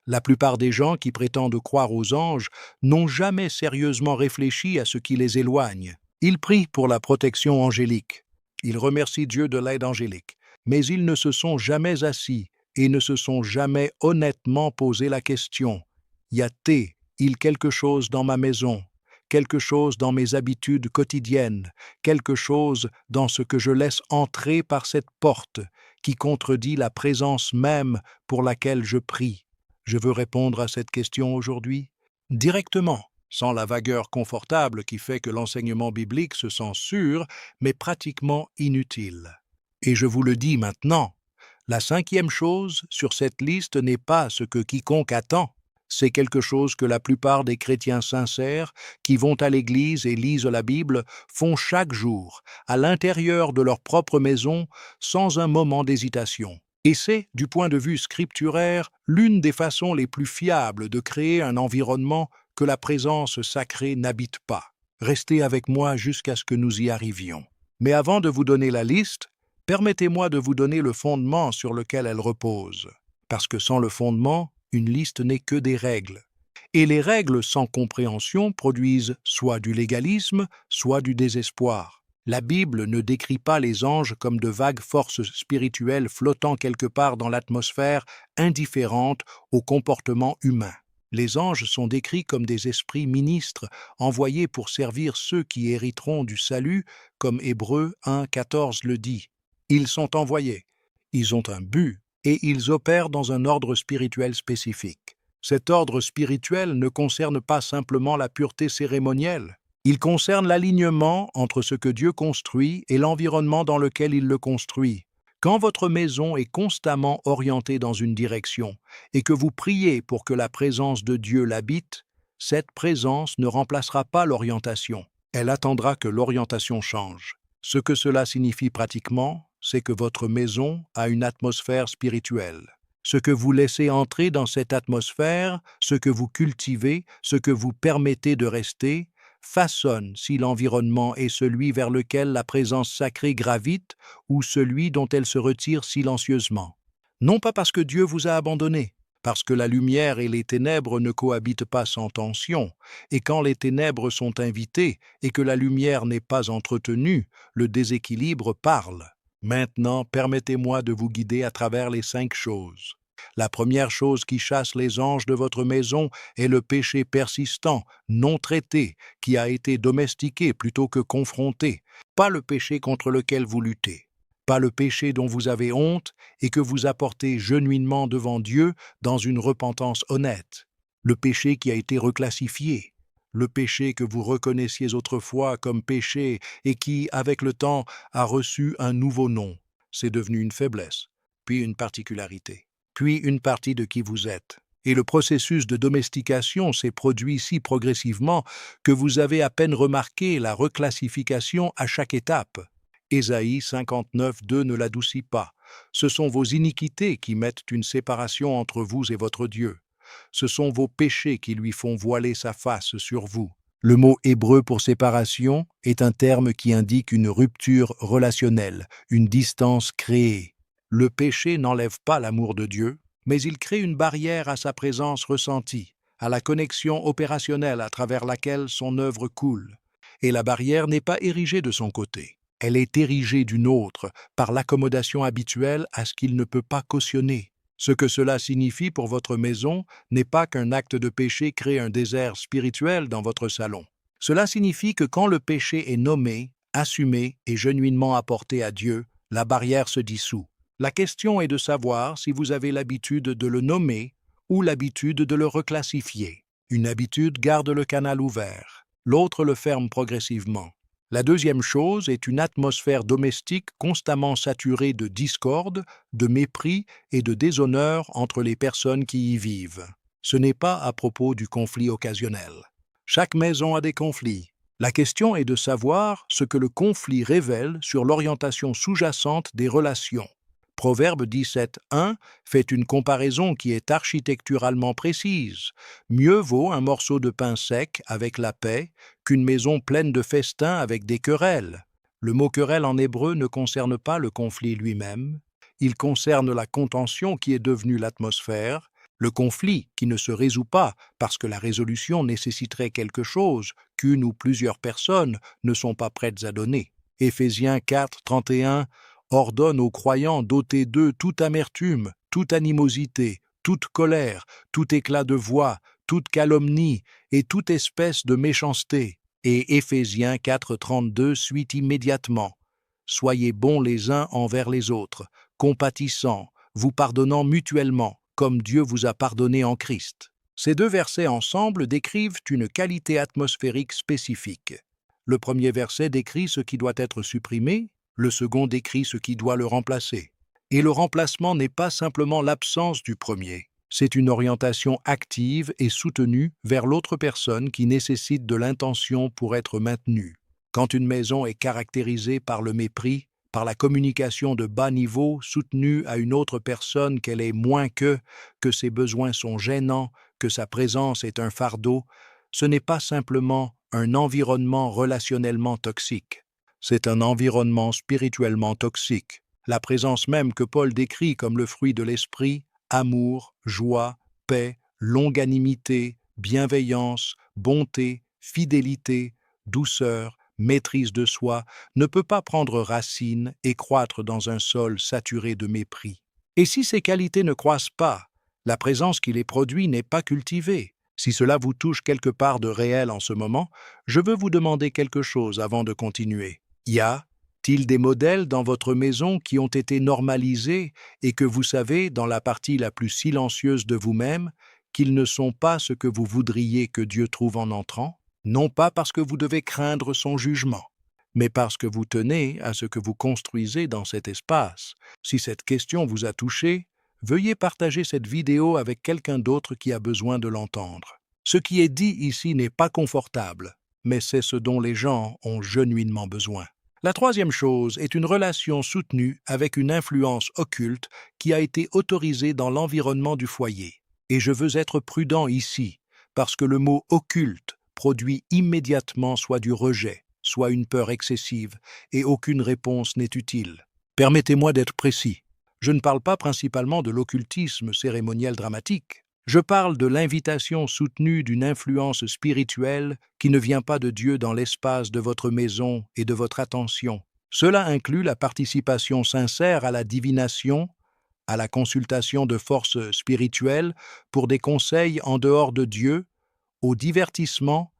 La plupart des gens qui prétendent croire aux anges n'ont jamais sérieusement réfléchi à ce qui les éloigne. Ils prient pour la protection angélique. Ils remercient Dieu de l'aide angélique. Mais ils ne se sont jamais assis et ne se sont jamais honnêtement posé la question: y a-t-il quelque chose dans ma maison, quelque chose dans mes habitudes quotidiennes, quelque chose dans ce que je laisse entrer par cette porte qui contredit la présence même pour laquelle je prie? Je veux répondre à cette question aujourd'hui directement, sans la vagueur confortable qui fait que l'enseignement biblique se sent sûr, mais pratiquement inutile. Et je vous le dis maintenant, la cinquième chose sur cette liste n'est pas ce que quiconque attend. C'est quelque chose que la plupart des chrétiens sincères qui vont à l'église et lisent la Bible font chaque jour, à l'intérieur de leur propre maison, sans un moment d'hésitation. Et c'est, du point de vue scripturaire, l'une des façons les plus fiables de créer un environnement que la présence sacrée n'habite pas. Restez avec moi jusqu'à ce que nous y arrivions. Mais avant de vous donner la liste, permettez-moi de vous donner le fondement sur lequel elle repose. Parce que sans le fondement, une liste n'est que des règles. Et les règles sans compréhension produisent soit du légalisme, soit du désespoir. La Bible ne décrit pas les anges comme de vagues forces spirituelles flottant quelque part dans l'atmosphère, indifférentes au comportement humain. Les anges sont décrits comme des esprits ministres envoyés pour servir ceux qui hériteront du salut, comme Hébreux 1,14 le dit. Ils sont envoyés, ils ont un but et ils opèrent dans un ordre spirituel spécifique. Cet ordre spirituel ne concerne pas simplement la pureté cérémonielle. Il concerne l'alignement entre ce que Dieu construit et l'environnement dans lequel il le construit. Quand votre maison est constamment orientée dans une direction et que vous priez pour que la présence de Dieu l'habite, cette présence ne remplacera pas l'orientation. Elle attendra que l'orientation change. Ce que cela signifie pratiquement, c'est que votre maison a une atmosphère spirituelle. Ce que vous laissez entrer dans cette atmosphère, ce que vous cultivez, ce que vous permettez de rester, façonne si l'environnement est celui vers lequel la présence sacrée gravite ou celui dont elle se retire silencieusement. Non pas parce que Dieu vous a abandonné, parce que la lumière et les ténèbres ne cohabitent pas sans tension, et quand les ténèbres sont invitées et que la lumière n'est pas entretenue, le déséquilibre parle. Maintenant, permettez-moi de vous guider à travers les 5 choses. La première chose qui chasse les anges de votre maison est le péché persistant, non traité, qui a été domestiqué plutôt que confronté, pas le péché contre lequel vous luttez, pas le péché dont vous avez honte et que vous apportez genuinement devant Dieu dans une repentance honnête, le péché qui a été reclassifié, le péché que vous reconnaissiez autrefois comme péché et qui, avec le temps, a reçu un nouveau nom. C'est devenu une faiblesse, puis une particularité, puis une partie de qui vous êtes. Et le processus de domestication s'est produit si progressivement que vous avez à peine remarqué la reclassification à chaque étape. Ésaïe 59,2 ne l'adoucit pas. Ce sont vos iniquités qui mettent une séparation entre vous et votre Dieu. Ce sont vos péchés qui lui font voiler sa face sur vous. Le mot hébreu pour séparation est un terme qui indique une rupture relationnelle, une distance créée. Le péché n'enlève pas l'amour de Dieu, mais il crée une barrière à sa présence ressentie, à la connexion opérationnelle à travers laquelle son œuvre coule. Et la barrière n'est pas érigée de son côté. Elle est érigée d'une autre, par l'accommodation habituelle à ce qu'il ne peut pas cautionner. Ce que cela signifie pour votre maison n'est pas qu'un acte de péché crée un désert spirituel dans votre salon. Cela signifie que quand le péché est nommé, assumé et genuinement apporté à Dieu, la barrière se dissout. La question est de savoir si vous avez l'habitude de le nommer ou l'habitude de le reclassifier. Une habitude garde le canal ouvert, l'autre le ferme progressivement. La deuxième chose est une atmosphère domestique constamment saturée de discorde, de mépris et de déshonneur entre les personnes qui y vivent. Ce n'est pas à propos du conflit occasionnel. Chaque maison a des conflits. La question est de savoir ce que le conflit révèle sur l'orientation sous-jacente des relations. Proverbe 17,1 fait une comparaison qui est architecturalement précise. Mieux vaut un morceau de pain sec avec la paix qu'une maison pleine de festins avec des querelles. Le mot querelle en hébreu ne concerne pas le conflit lui-même, il concerne la contention qui est devenue l'atmosphère, Le conflit qui ne se résout pas parce que la résolution nécessiterait quelque chose qu'une ou plusieurs personnes ne sont pas prêtes à donner. Éphésiens 4, 31 ordonne aux croyants d'ôter d'eux toute amertume, toute animosité, toute colère, tout éclat de voix, toute calomnie et toute espèce de méchanceté. Et Éphésiens 4, 32 suit immédiatement. Soyez bons les uns envers les autres, compatissants, vous pardonnant mutuellement, comme Dieu vous a pardonné en Christ. Ces deux versets ensemble décrivent une qualité atmosphérique spécifique. Le premier verset décrit ce qui doit être supprimé, le second décrit ce qui doit le remplacer. Et le remplacement n'est pas simplement l'absence du premier, c'est une orientation active et soutenue vers l'autre personne qui nécessite de l'intention pour être maintenue. Quand une maison est caractérisée par le mépris, par la communication de bas niveau soutenue à une autre personne qu'elle est moins que ses besoins sont gênants, que sa présence est un fardeau, ce n'est pas simplement un environnement relationnellement toxique, c'est un environnement spirituellement toxique. La présence même que Paul décrit comme le fruit de l'esprit, amour, joie, paix, longanimité, bienveillance, bonté, fidélité, douceur, maîtrise de soi, ne peut pas prendre racine et croître dans un sol saturé de mépris. Et si ces qualités ne croissent pas, la présence qui les produit n'est pas cultivée. Si cela vous touche quelque part de réel en ce moment, je veux vous demander quelque chose avant de continuer. Y a-t-il des modèles dans votre maison qui ont été normalisés et que vous savez, dans la partie la plus silencieuse de vous-même, qu'ils ne sont pas ce que vous voudriez que Dieu trouve en entrant? Non pas parce que vous devez craindre son jugement, mais parce que vous tenez à ce que vous construisez dans cet espace. Si cette question vous a touché, veuillez partager cette vidéo avec quelqu'un d'autre qui a besoin de l'entendre. Ce qui est dit ici n'est pas confortable, mais c'est ce dont les gens ont genuinement besoin. La troisième chose est une relation soutenue avec une influence occulte qui a été autorisée dans l'environnement du foyer. Et je veux être prudent ici, parce que le mot « occulte » produit immédiatement soit du rejet, soit une peur excessive, et aucune réponse n'est utile. Permettez-moi d'être précis. Je ne parle pas principalement de l'occultisme cérémoniel dramatique. Je parle de l'invitation soutenue d'une influence spirituelle qui ne vient pas de Dieu dans l'espace de votre maison et de votre attention. Cela inclut la participation sincère à la divination, à la consultation de forces spirituelles pour des conseils en dehors de Dieu, au divertissement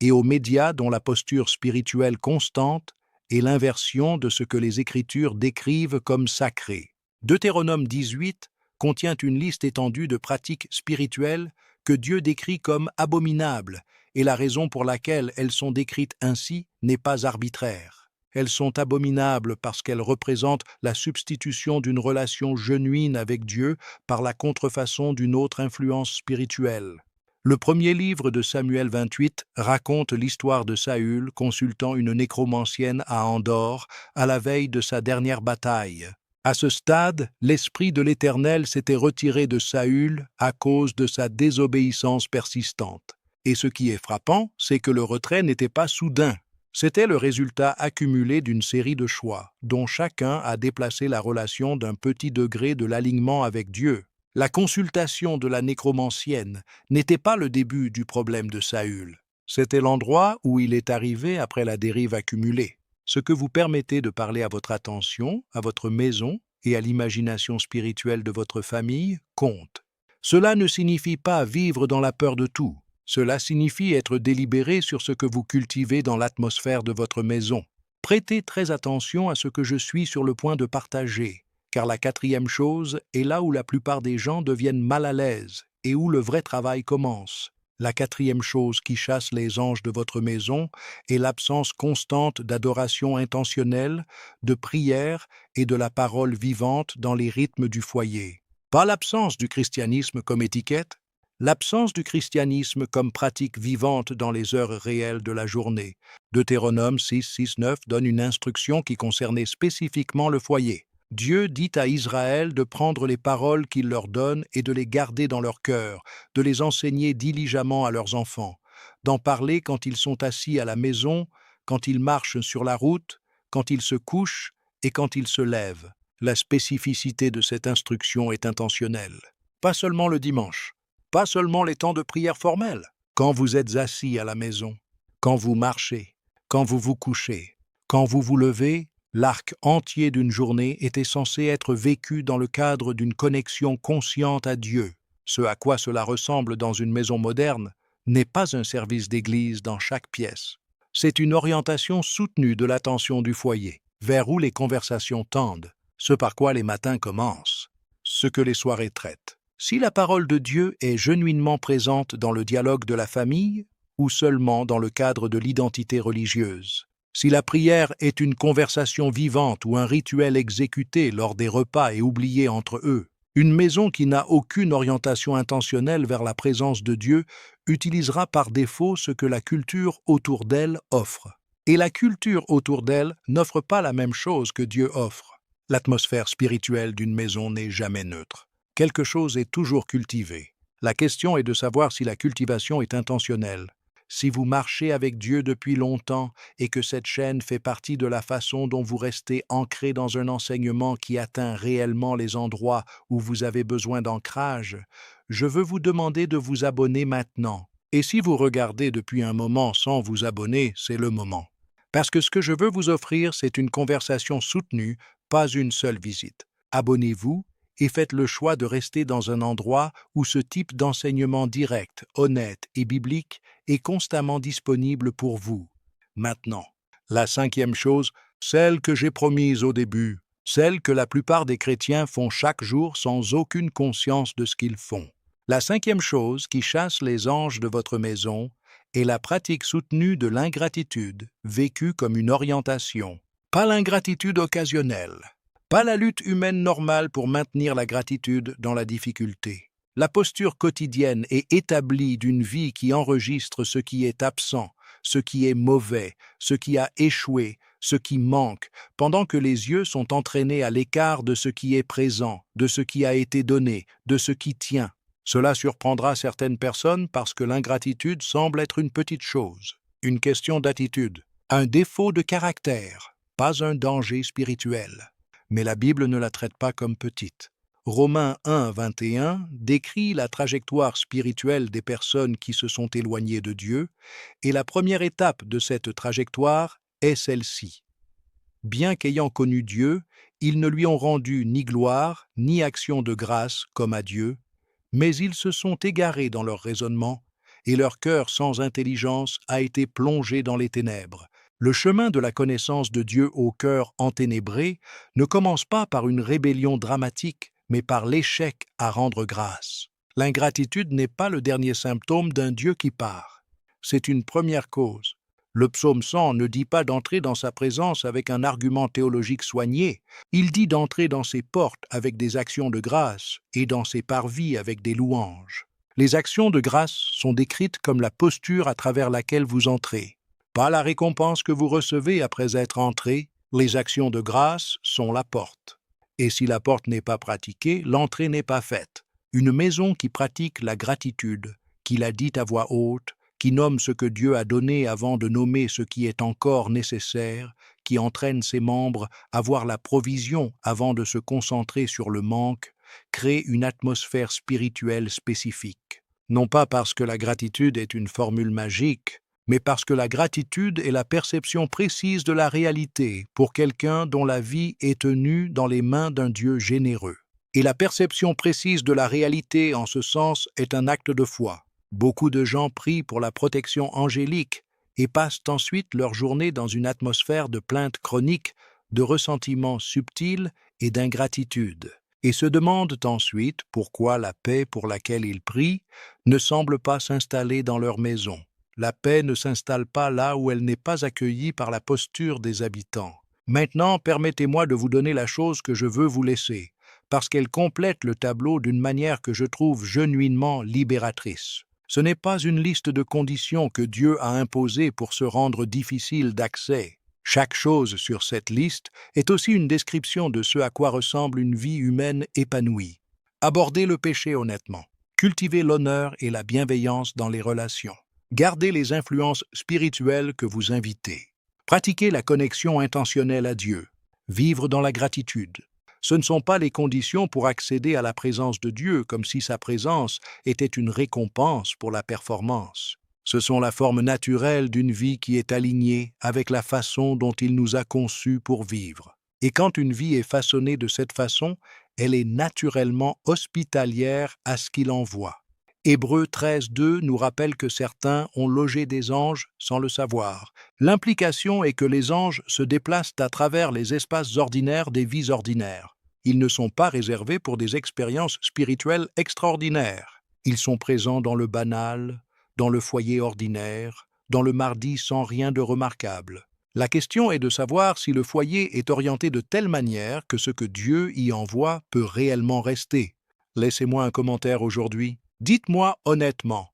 et aux médias dont la posture spirituelle constante est l'inversion de ce que les Écritures décrivent comme sacré. Deutéronome 18 contient une liste étendue de pratiques spirituelles que Dieu décrit comme abominables, et la raison pour laquelle elles sont décrites ainsi n'est pas arbitraire. Elles sont abominables parce qu'elles représentent la substitution d'une relation genuine avec Dieu par la contrefaçon d'une autre influence spirituelle. Le premier livre de Samuel 28 raconte l'histoire de Saül consultant une nécromancienne à Endor à la veille de sa dernière bataille. À ce stade, l'Esprit de l'Éternel s'était retiré de Saül à cause de sa désobéissance persistante. Et ce qui est frappant, c'est que le retrait n'était pas soudain. C'était le résultat accumulé d'une série de choix, dont chacun a déplacé la relation d'un petit degré de l'alignement avec Dieu. La consultation de la nécromancienne n'était pas le début du problème de Saül. C'était l'endroit où il est arrivé après la dérive accumulée. Ce que vous permettez de parler à votre attention, à votre maison et à l'imagination spirituelle de votre famille compte. Cela ne signifie pas vivre dans la peur de tout. Cela signifie être délibéré sur ce que vous cultivez dans l'atmosphère de votre maison. Prêtez très attention à ce que je suis sur le point de partager, car la quatrième chose est là où la plupart des gens deviennent mal à l'aise et où le vrai travail commence. La quatrième chose qui chasse les anges de votre maison est l'absence constante d'adoration intentionnelle, de prière et de la parole vivante dans les rythmes du foyer. Pas l'absence du christianisme comme étiquette, l'absence du christianisme comme pratique vivante dans les heures réelles de la journée. Deutéronome 6, 6, 9 donne une instruction qui concernait spécifiquement le foyer. Dieu dit à Israël de prendre les paroles qu'il leur donne et de les garder dans leur cœur, de les enseigner diligemment à leurs enfants, d'en parler quand ils sont assis à la maison, quand ils marchent sur la route, quand ils se couchent et quand ils se lèvent. La spécificité de cette instruction est intentionnelle. Pas seulement le dimanche, pas seulement les temps de prière formels. Quand vous êtes assis à la maison, quand vous marchez, quand vous vous couchez, quand vous vous levez, l'arc entier d'une journée était censé être vécu dans le cadre d'une connexion consciente à Dieu. Ce à quoi cela ressemble dans une maison moderne n'est pas un service d'église dans chaque pièce. C'est une orientation soutenue de l'attention du foyer, vers où les conversations tendent, ce par quoi les matins commencent, ce que les soirées traitent. Si la parole de Dieu est genuinement présente dans le dialogue de la famille, ou seulement dans le cadre de l'identité religieuse. Si la prière est une conversation vivante ou un rituel exécuté lors des repas et oublié entre eux, une maison qui n'a aucune orientation intentionnelle vers la présence de Dieu utilisera par défaut ce que la culture autour d'elle offre. Et la culture autour d'elle n'offre pas la même chose que Dieu offre. L'atmosphère spirituelle d'une maison n'est jamais neutre. Quelque chose est toujours cultivé. La question est de savoir si la cultivation est intentionnelle. Si vous marchez avec Dieu depuis longtemps et que cette chaîne fait partie de la façon dont vous restez ancré dans un enseignement qui atteint réellement les endroits où vous avez besoin d'ancrage, je veux vous demander de vous abonner maintenant. Et si vous regardez depuis un moment sans vous abonner, c'est le moment. Parce que ce que je veux vous offrir, c'est une conversation soutenue, pas une seule visite. Abonnez-vous et faites le choix de rester dans un endroit où ce type d'enseignement direct, honnête et biblique est constamment disponible pour vous. Maintenant, la 5e chose, celle que j'ai promise au début, celle que la plupart des chrétiens font chaque jour sans aucune conscience de ce qu'ils font. La 5e chose qui chasse les anges de votre maison est la pratique soutenue de l'ingratitude, vécue comme une orientation, pas l'ingratitude occasionnelle. Pas la lutte humaine normale pour maintenir la gratitude dans la difficulté. La posture quotidienne et établie d'une vie qui enregistre ce qui est absent, ce qui est mauvais, ce qui a échoué, ce qui manque, pendant que les yeux sont entraînés à l'écart de ce qui est présent, de ce qui a été donné, de ce qui tient. Cela surprendra certaines personnes parce que l'ingratitude semble être une petite chose, une question d'attitude, un défaut de caractère, pas un danger spirituel. Mais la Bible ne la traite pas comme petite. Romains 1, 21 décrit la trajectoire spirituelle des personnes qui se sont éloignées de Dieu, et la première étape de cette trajectoire est celle-ci. Bien qu'ayant connu Dieu, ils ne lui ont rendu ni gloire, ni action de grâce comme à Dieu, mais ils se sont égarés dans leur raisonnement, et leur cœur sans intelligence a été plongé dans les ténèbres. Le chemin de la connaissance de Dieu au cœur enténébré ne commence pas par une rébellion dramatique, mais par l'échec à rendre grâce. L'ingratitude n'est pas le dernier symptôme d'un Dieu qui part. C'est une première cause. Le psaume 100 ne dit pas d'entrer dans sa présence avec un argument théologique soigné, il dit d'entrer dans ses portes avec des actions de grâce et dans ses parvis avec des louanges. Les actions de grâce sont décrites comme la posture à travers laquelle vous entrez. Pas la récompense que vous recevez après être entré, les actions de grâce sont la porte. Et si la porte n'est pas pratiquée, l'entrée n'est pas faite. Une maison qui pratique la gratitude, qui la dit à voix haute, qui nomme ce que Dieu a donné avant de nommer ce qui est encore nécessaire, qui entraîne ses membres à voir la provision avant de se concentrer sur le manque, crée une atmosphère spirituelle spécifique. Non pas parce que la gratitude est une formule magique, mais parce que la gratitude est la perception précise de la réalité pour quelqu'un dont la vie est tenue dans les mains d'un Dieu généreux. Et la perception précise de la réalité en ce sens est un acte de foi. Beaucoup de gens prient pour la protection angélique et passent ensuite leur journée dans une atmosphère de plainte chronique, de ressentiment subtil et d'ingratitude, et se demandent ensuite pourquoi la paix pour laquelle ils prient ne semble pas s'installer dans leur maison. La paix ne s'installe pas là où elle n'est pas accueillie par la posture des habitants. Maintenant, permettez-moi de vous donner la chose que je veux vous laisser, parce qu'elle complète le tableau d'une manière que je trouve genuinement libératrice. Ce n'est pas une liste de conditions que Dieu a imposées pour se rendre difficile d'accès. Chaque chose sur cette liste est aussi une description de ce à quoi ressemble une vie humaine épanouie. Abordez le péché honnêtement. Cultivez l'honneur et la bienveillance dans les relations. Gardez les influences spirituelles que vous invitez. Pratiquez la connexion intentionnelle à Dieu. Vivre dans la gratitude. Ce ne sont pas les conditions pour accéder à la présence de Dieu, comme si sa présence était une récompense pour la performance. Ce sont la forme naturelle d'une vie qui est alignée avec la façon dont il nous a conçus pour vivre. Et quand une vie est façonnée de cette façon, elle est naturellement hospitalière à ce qu'il envoie. Hébreux 13:2 nous rappelle que certains ont logé des anges sans le savoir. L'implication est que les anges se déplacent à travers les espaces ordinaires des vies ordinaires. Ils ne sont pas réservés pour des expériences spirituelles extraordinaires. Ils sont présents dans le banal, dans le foyer ordinaire, dans le mardi sans rien de remarquable. La question est de savoir si le foyer est orienté de telle manière que ce que Dieu y envoie peut réellement rester. Laissez-moi un commentaire aujourd'hui. Dites-moi honnêtement,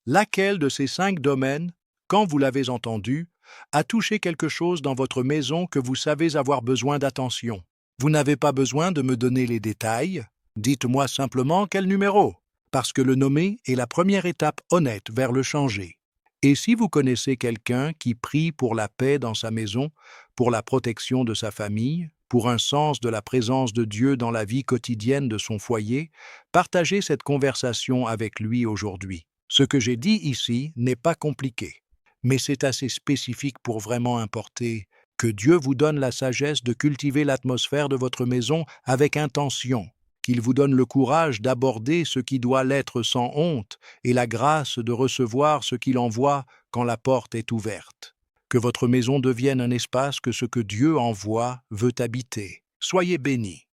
laquelle de ces 5 domaines, quand vous l'avez entendu, a touché quelque chose dans votre maison que vous savez avoir besoin d'attention? Vous n'avez pas besoin de me donner les détails. Dites-moi simplement quel numéro, parce que le nommer est la première étape honnête vers le changer. Et si vous connaissez quelqu'un qui prie pour la paix dans sa maison, pour la protection de sa famille, pour un sens de la présence de Dieu dans la vie quotidienne de son foyer, partagez cette conversation avec lui aujourd'hui. Ce que j'ai dit ici n'est pas compliqué, mais c'est assez spécifique pour vraiment importer. Que Dieu vous donne la sagesse de cultiver l'atmosphère de votre maison avec intention, qu'il vous donne le courage d'aborder ce qui doit l'être sans honte et la grâce de recevoir ce qu'il envoie quand la porte est ouverte. Que votre maison devienne un espace que ce que Dieu envoie veut habiter. Soyez bénis.